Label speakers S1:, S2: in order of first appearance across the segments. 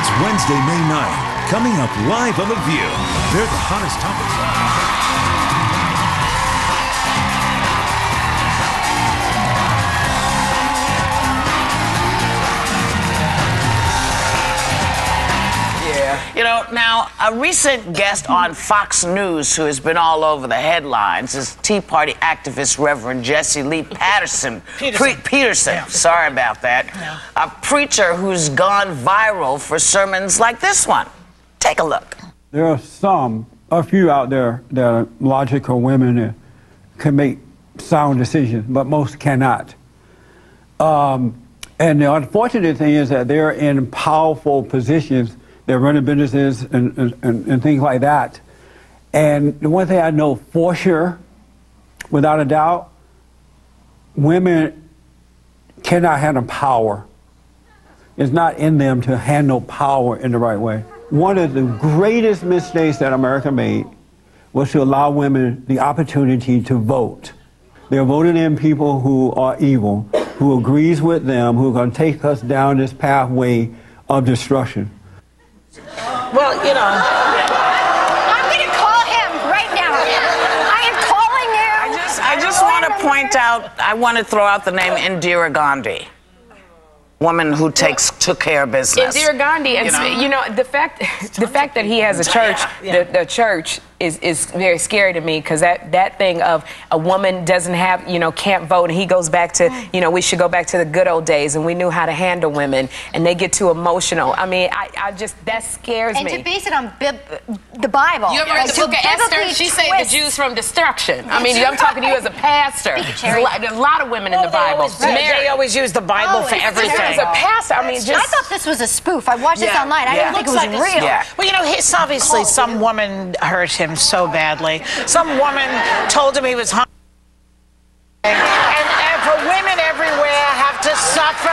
S1: It's Wednesday, May 9th. Coming up live on The View, they're the hottest topics.
S2: You know, now, a recent guest on Fox News who has been all over the headlines is Tea Party activist Reverend Jesse Lee Peterson. Peterson. Yeah. Sorry about that. Yeah. A preacher who's gone viral for sermons like this one. Take a look.
S3: There are a few out there that are logical women that can make sound decisions, but most cannot. And the unfortunate thing is that they're in powerful positions. They're running businesses and things like that. And the one thing I know for sure, without a doubt, women cannot handle power. It's not in them to handle power in the right way. One of the greatest mistakes that America made was to allow women the opportunity to vote. They're voting in people who are evil, who agrees with them, who are going to take us down this pathway of destruction.
S2: Well, you know.
S4: I'm going to call him right now. I am calling him.
S2: I just want to point out, I want to throw out the name Indira Gandhi. Woman who took care of business.
S5: Indira Gandhi, and you know, the fact that he has a church, the church is very scary to me, because that thing of a woman doesn't have, can't vote, and he goes back to, we should go back to the good old days, and we knew how to handle women, and they get too emotional. I mean, I just, that scares me.
S4: And to base it on the Bible.
S5: You ever read the book of Esther? She saved the Jews from destruction. I mean, I'm talking to you as a pastor. There's a lot of women in the Bible.
S6: They always use the Bible for everything.
S5: As a pastor, I mean,
S4: I thought this was a spoof. I watched this online. I didn't think it was real.
S6: Yeah. Well, it's obviously some woman hurt him so badly. Some woman told him he was hungry. And for women everywhere have to suffer,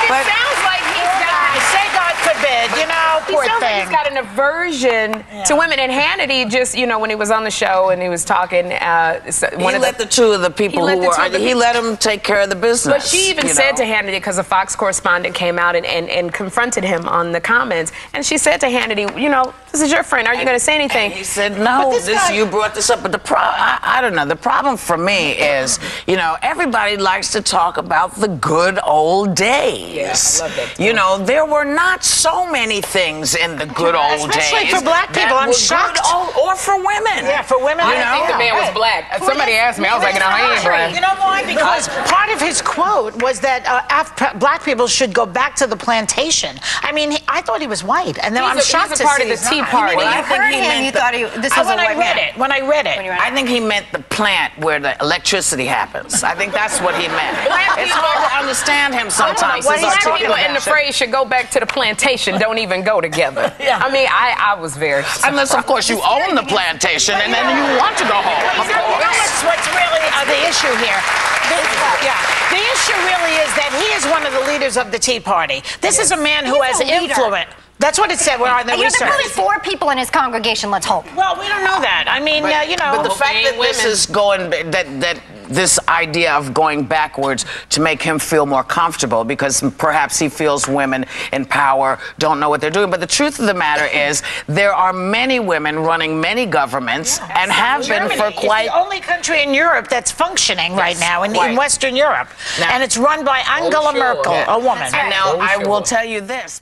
S5: But it sounds like he's got,
S6: say God forbid, poor
S5: sounds
S6: thing.
S5: like he's got an aversion to women. And Hannity just, when he was on the show and he was talking,
S2: he let the two of the people who were, he let them take care of the business.
S5: But she even said to Hannity, because a Fox correspondent came out and confronted him on the comments, and she said to Hannity, this is your friend, are you going to say anything?
S2: And he said, no, you brought this up. But I don't know, the problem for me is, everybody likes to talk about the good old days.
S5: Yeah, I love that.
S2: There were not so many things in the good old days.
S6: Especially for black people, I'm shocked.
S2: Or for women.
S6: Yeah, for women.
S5: I didn't think the man was black. Somebody asked me, I was like, no, he ain't black.
S6: You know why? Because part of his quote was that black people should go back to the plantation. I mean, I thought he was white, and then I'm shocked to see
S5: he's a part of the Tea Party.
S4: When you heard him, you thought this was a white man.
S6: When I read it.
S2: I think he meant the plant where the electricity happens. I think that's what he meant. It's hard to understand him sometimes.
S5: Black people in the phrase should go back to the plantation, don't even go together.
S6: Yeah.
S5: I mean, I was very surprised.
S2: Unless, of course, you own the plantation and then you want to go home.
S6: What's really the issue here? The issue really is that he is one of the leaders of the Tea Party. This is a man who has influence. That's what it said on the research.
S4: There's only 4 people in his congregation, let's hope.
S6: Well, we don't know that. I mean,
S2: But the fact that this is going, that this idea of going backwards to make him feel more comfortable, because perhaps he feels women in power don't know what they're doing. But the truth of the matter is there are many women running many governments and have been for quite...
S6: It's the only country in Europe that's functioning right now, in Western Europe. And it's run by Angela Merkel, a woman.
S2: And now I will tell you this.